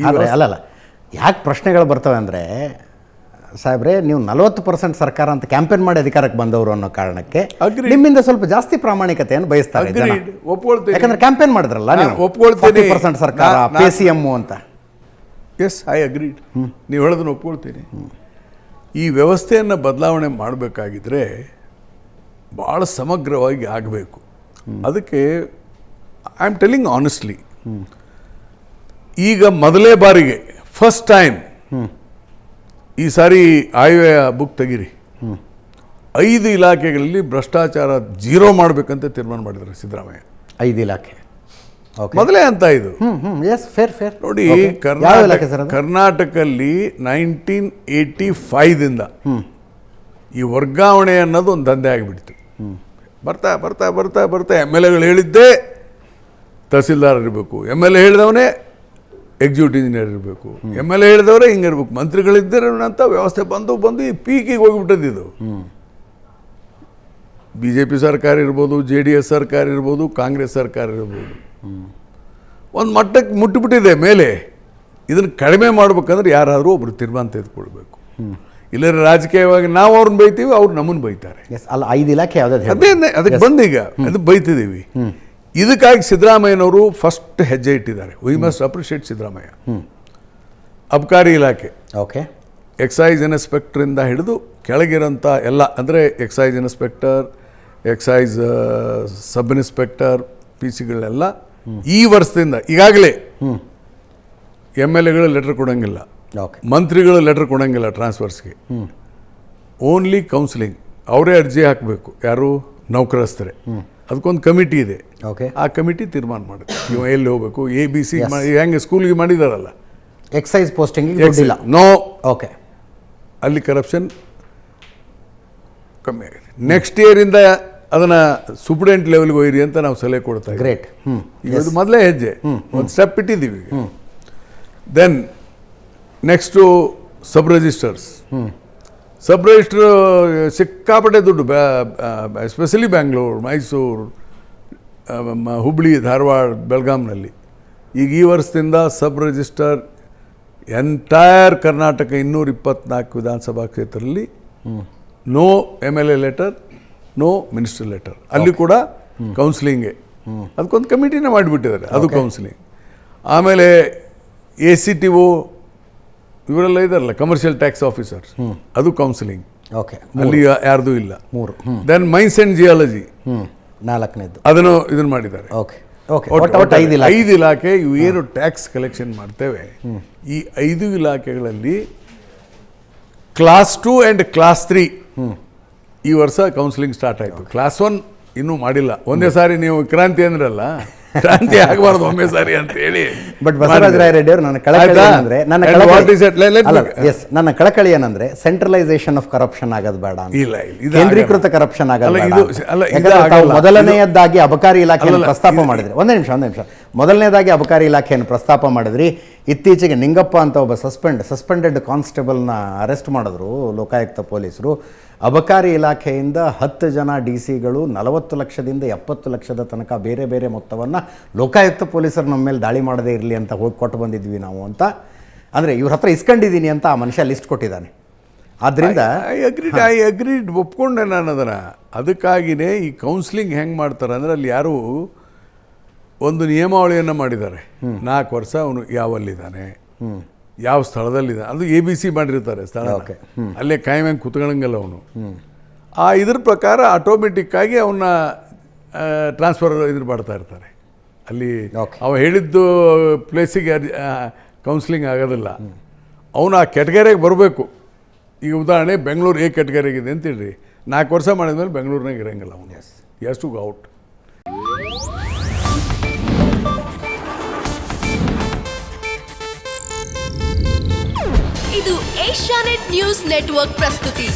ಆದರೆ ಅಲ್ಲಲ್ಲ, ಯಾಕೆ ಪ್ರಶ್ನೆಗಳು ಬರ್ತವೆ ಅಂದರೆ ಸಾಹೇಬ್ರೆ, ನೀವು 40% ಸರ್ಕಾರ ಅಂತ ಕ್ಯಾಂಪೇನ್ ಮಾಡಿ ಅಧಿಕಾರಕ್ಕೆ ಬಂದವರು ಅನ್ನೋ ಕಾರಣಕ್ಕೆ ನಿಮ್ಮಿಂದ ಸ್ವಲ್ಪ ಜಾಸ್ತಿ ಪ್ರಾಮಾಣಿಕತೆಯನ್ನು ಬಯಸ್ತಾರೆ ಜನ. ಒಪ್ಕೊಳ್ತೀನಿ, ಯಾಕಂದ್ರೆ ಕ್ಯಾಂಪೇನ್ ಮಾಡಿದ್ರಲ್ಲ ನೀವು, ಒಪ್ಕೊಳ್ತೀನಿ 40% ಸರ್ಕಾರ PCM ಅಂತ. Yes, I agreed. ನೀವು ಹೇಳೋದನ್ನು ಒಪ್ಕೊಳ್ತೀನಿ. ಈ ವ್ಯವಸ್ಥೆಯನ್ನು ಬದಲಾವಣೆ ಮಾಡಬೇಕಾಗಿದ್ರೆ ಭಾಳ ಸಮಗ್ರವಾಗಿ ಆಗಬೇಕು. ಅದಕ್ಕೆ ಐ ಆಮ್ ಟೆಲ್ಲಿಂಗ್ ಆನೆಸ್ಟ್ಲಿ, ಈಗ ಮೊದಲೇ ಬಾರಿಗೆ ಫಸ್ಟ್ ಟೈಮ್ ಈ ಸಾರಿ ಆಯವ್ಯಯ ಬುಕ್ ತೆಗೀರಿ, 5 ಇಲಾಖೆಗಳಲ್ಲಿ ಭ್ರಷ್ಟಾಚಾರ 0 ಮಾಡಬೇಕಂತ ತೀರ್ಮಾನ ಮಾಡಿದ್ದಾರೆ ಸಿದ್ದರಾಮಯ್ಯ. 5 ಇಲಾಖೆ ಮೊದಲೇ ಅಂತ ಇದು. ಎಸ್, ಫೇರ್ ನೋಡಿ, ಕರ್ನಾಟಕದಲ್ಲಿ 1985ದಿಂದ ಈ ವರ್ಗಾವಣೆ ಅನ್ನೋದು ಒಂದು ದಂಧೆ ಆಗಿಬಿಡ್ತು. ಬರ್ತಾ ಬರ್ತಾ ಬರ್ತಾ ಬರ್ತಾ MLAಗಳು ಹೇಳಿದ್ದೇ ತಹಸೀಲ್ದಾರ್ ಇರಬೇಕು, MLA ಹೇಳಿದವನೇ ಎಕ್ಸಿಕ್ಯೂಟಿವ್ ಇಂಜಿನಿಯರ್ ಇರಬೇಕು, MLA ಹೇಳಿದವರೇ ಹಿಂಗಿರ್ಬೇಕು, ಮಂತ್ರಿಗಳಿದ್ದರಂತ ವ್ಯವಸ್ಥೆ ಬಂದು ಈ ಪೀಕಿಗೆ ಹೋಗಿಬಿಟ್ಟದ್ದು. BJP ಸರ್ಕಾರ ಇರ್ಬೋದು, JDS ಸರ್ಕಾರ ಇರ್ಬೋದು, ಕಾಂಗ್ರೆಸ್ ಸರ್ಕಾರ ಇರ್ಬೋದು, ಒಂದು ಮಟ್ಟಕ್ಕೆ ಮುಟ್ಟಿಬಿಟ್ಟಿದೆ ಮೇಲೆ. ಇದನ್ನು ಕಡಿಮೆ ಮಾಡ್ಬೇಕಂದ್ರೆ ಯಾರಾದರೂ ಒಬ್ರು ತೀರ್ಮಾನ ತೆಗೆದುಕೊಳ್ಬೇಕು. ಇಲ್ಲ ರಾಜಕೀಯವಾಗಿ ನಾವು ಅವ್ರನ್ನ ಬೈತೀವಿ, ಅವ್ರು ನಮ್ಮನ್ನು ಬೈತಾರೆ. ಅಲ್ಲ, 5 ಇಲಾಖೆ ಯಾವುದೇ ಅದಕ್ಕೆ ಬಂದೀಗ ಅದು ಬೈತಿದ್ದೀವಿ. ಇದಕ್ಕಾಗಿ ಸಿದ್ದರಾಮಯ್ಯನವರು ಫಸ್ಟ್ ಹೆಜ್ಜೆ ಇಟ್ಟಿದ್ದಾರೆ. We must appreciate Siddaramaiah. ಅಬಕಾರಿ ಇಲಾಖೆ, ಓಕೆ, ಎಕ್ಸೈಸ್ ಇನ್ಸ್ಪೆಕ್ಟರಿಂದ ಹಿಡಿದು ಕೆಳಗಿರೋಂಥ ಎಲ್ಲ, ಅಂದರೆ excise inspector, excise sub inspector, PCಗಳೆಲ್ಲ ಈ ವರ್ಷದಿಂದ ಈಗಾಗಲೇ MLAಗಳು ಲೆಟರ್ ಕೊಡೋಂಗಿಲ್ಲ, ಮಂತ್ರಿಗಳು ಲೆಟರ್ ಕೊಡೋಂಗಿಲ್ಲ ಟ್ರಾನ್ಸ್ಫರ್ಸ್ಗೆ. ಓನ್ಲಿ ಕೌನ್ಸಿಲಿಂಗ್, ಅವರೇ ಅರ್ಜಿ ಹಾಕಬೇಕು. ಯಾರು? ನೌಕರಸ್ಥರೇ. ಅದಕ್ಕೊಂದು ಕಮಿಟಿ ಇದೆ. ಆ ಕಮಿಟಿ ತೀರ್ಮಾನ ಮಾಡುತ್ತೆ ಇವ ಎಲ್ಲಿ ಹೋಗಬೇಕು, ABC ಹೆಂಗೆ ಸ್ಕೂಲ್ಗೆ ಮಾಡಿದಾರಲ್ಲ, ಎಕ್ಸೈಸ್ ಪೋಸ್ಟಿಂಗ್ ನೋ, ಓಕೆ, ಅಲ್ಲಿ ಕರಪ್ಷನ್ ಕಮ್ಮಿ ಆಗಿದೆ. ನೆಕ್ಸ್ಟ್ ಇಯರಿಂದ ಅದನ್ನು ಸೂಪ್ರಿಡೆಂಟ್ ಲೆವೆಲ್ಗೆ ಒಯ್ಯಿರಿ ಅಂತ ನಾವು ಸಲಹೆ ಕೊಡ್ತಾ ಇದ್ದೀವಿ. ಗ್ರೇಟ್. ಈಗ ಅದು ಮೊದಲೇ ಹೆಜ್ಜೆ, ಒಂದು ಸ್ಟೆಪ್ ಇಟ್ಟಿದ್ದೀವಿ. ದೆನ್ ನೆಕ್ಸ್ಟು ಸಬ್ ರಿಜಿಸ್ಟರ್ಸ್. ಸಬ್ ರಿಜಿಸ್ಟ್ರ್ ಸಿಕ್ಕಾಪಟ್ಟೆ ದುಡ್ಡು, ಎಸ್ಪೆಷಲಿ ಬ್ಯಾಂಗ್ಳೂರು, ಮೈಸೂರು, ಹುಬ್ಳಿ, ಧಾರವಾಡ, ಬೆಳಗಾಂನಲ್ಲಿ. ಈಗ ಈ ವರ್ಷದಿಂದ ಸಬ್ ರಿಜಿಸ್ಟರ್ ಎಂಟೈರ್ ಕರ್ನಾಟಕ 224 ವಿಧಾನಸಭಾ ಕ್ಷೇತ್ರದಲ್ಲಿ no MLA letter, no minister letter. ಅಲ್ಲಿ ಕೂಡ ಕೌನ್ಸಿಲಿಂಗೇ. ಅದಕ್ಕೊಂದು ಕಮಿಟಿನೇ ಮಾಡಿಬಿಟ್ಟಿದ್ದಾರೆ, ಅದು ಕೌನ್ಸಿಲಿಂಗ್. ಆಮೇಲೆ ACTO ಇವರೆಲ್ಲ ಇದಾರಲ್ಲ, ಕಮರ್ಷಿಯಲ್ ಟ್ಯಾಕ್ಸ್ ಆಫೀಸರ್ಸ್, ಅದು ಕೌನ್ಸಿಲಿಂಗ್. ಓಕೆ, ಅಲ್ಲಿ ಯಾರ್ದು ಇಲ್ಲ. 3. ದೆನ್ ಮೈನ್ಸ್ ಆ್ಯಂಡ್ ಜಿಯಾಲಜಿ 4ನೇದು, ಅದನ್ನು ಇದನ್ನು ಮಾಡಿದ್ದಾರೆ. ಓಕೆ, 5 ಇಲಾಖೆ ಇವು ಏನು ಟ್ಯಾಕ್ಸ್ ಕಲೆಕ್ಷನ್ ಮಾಡ್ತೇವೆ, ಈ 5 ಇಲಾಖೆಗಳಲ್ಲಿ ಕ್ಲಾಸ್ 2 ಆ್ಯಂಡ್ ಕ್ಲಾಸ್ 3 ಈ ವರ್ಷ ಕೌನ್ಸಿಲಿಂಗ್ ಸ್ಟಾರ್ಟ್ ಆಯಿತು. ಕ್ಲಾಸ್ 1 ಇನ್ನೂ ಮಾಡಿಲ್ಲ. ಒಂದೇ ಸಾರಿ ನೀವು ಕ್ರಾಂತಿ ಅಂದ್ರಲ್ಲ, ಕ್ರಾಂತಿ ಆಗಬಾರ್ದು ಒಮ್ಮೆ ಸಾರಿ ಅಂತ ಹೇಳಿ. ಬಟ್ ಬಸವರಾಜ ರಾಯರೆಡ್ಡಿ ಅವರು ನನ್ನ ಕಳಕಳಿ ಏನಂದ್ರೆ ಸೆಂಟ್ರಲೈಸೇಷನ್ ಆಫ್ ಕರಪ್ಷನ್ ಆಗೋದು ಬೇಡ, ಕೇಂದ್ರೀಕೃತ ಕರಪ್ಷನ್ ಆಗೋದು. ಮೊದಲನೆಯದಾಗಿ ಅಬಕಾರಿ ಇಲಾಖೆಯನ್ನು ಪ್ರಸ್ತಾಪ ಮಾಡಿದ್ರಿ. ಒಂದೇ ನಿಮಿಷ. ಮೊದಲನೇದಾಗಿ ಅಬಕಾರಿ ಇಲಾಖೆಯನ್ನು ಪ್ರಸ್ತಾಪ ಮಾಡಿದ್ರಿ. ಇತ್ತೀಚೆಗೆ ನಿಂಗಪ್ಪ ಅಂತ ಒಬ್ಬ ಸಸ್ಪೆಂಡೆಡ್ ಕಾನ್ಸ್ಟೇಬಲ್ನ ಅರೆಸ್ಟ್ ಮಾಡಿದ್ರು ಲೋಕಾಯುಕ್ತ ಪೊಲೀಸರು. ಅಬಕಾರಿ ಇಲಾಖೆಯಿಂದ 10 ಜನ DCಗಳು 40 ಲಕ್ಷದಿಂದ 70 ಲಕ್ಷದ ತನಕ ಬೇರೆ ಬೇರೆ ಮೊತ್ತವನ್ನು ಲೋಕಾಯುಕ್ತ ಪೊಲೀಸರು ನಮ್ಮ ಮೇಲೆ ದಾಳಿ ಮಾಡದೇ ಇರಲಿ ಅಂತ ಹೋಗಿ ಕೊಟ್ಟು ಬಂದಿದ್ವಿ ನಾವು ಅಂತ. ಅಂದರೆ ಇವ್ರ ಹತ್ರ ಇಸ್ಕೊಂಡಿದ್ದೀನಿ ಅಂತ ಆ ಮನುಷ್ಯ ಲಿಸ್ಟ್ ಕೊಟ್ಟಿದ್ದಾನೆ. ಆದ್ದರಿಂದ ಐ ಅಗ್ರೀಡ್, ಒಪ್ಕೊಂಡೆ ನಾನು ಅದನ್ನು. ಅದಕ್ಕಾಗಿಯೇ ಈ ಕೌನ್ಸಿಲಿಂಗ್ ಹೆಂಗೆ ಮಾಡ್ತಾರೆ ಅಂದರೆ, ಅಲ್ಲಿ ಯಾರು ಒಂದು ನಿಯಮಾವಳಿಯನ್ನು ಮಾಡಿದ್ದಾರೆ. 4 ವರ್ಷ ಅವನು ಯಾವಲ್ಲಿದ್ದಾನೆ, ಯಾವ ಸ್ಥಳದಲ್ಲಿದೆ, ಅದು ABC ಮಾಡಿರ್ತಾರೆ ಸ್ಥಳ, ಅಲ್ಲೇ ಕಾಯಂಗೆ ಕುತ್ಕೊಳ್ಳಂಗಲ್ಲ ಅವನು. ಇದ್ರ ಪ್ರಕಾರ ಆಟೋಮೆಟಿಕ್ಕಾಗಿ ಅವನ್ನ ಟ್ರಾನ್ಸ್ಫರ್ ಮಾಡ್ತಾ ಇರ್ತಾರೆ. ಅಲ್ಲಿ ಅವ ಹೇಳಿದ್ದು ಪ್ಲೇಸಿಗೆ ಕೌನ್ಸಿಲಿಂಗ್ ಆಗೋದಿಲ್ಲ. ಅವನು ಆ ಕೆಟಗರಿಗೆ ಬರಬೇಕು. ಈಗ ಉದಾಹರಣೆ ಬೆಂಗಳೂರು A ಕೆಟಗರಿಗಿದೆ ಅಂತೇಳಿ 4 ವರ್ಷ ಮಾಡಿದ್ಮೇಲೆ ಬೆಂಗಳೂರಿನಾಗ ಇರೋಂಗಿಲ್ಲ ಅವನು. ಎಸ್ ಟು ಔಟ್. ಇದು ಏಷ್ಯಾನೆಟ್ ನ್ಯೂಸ್ ನೆಟ್ವರ್ಕ್ ಪ್ರಸ್ತುತಿ.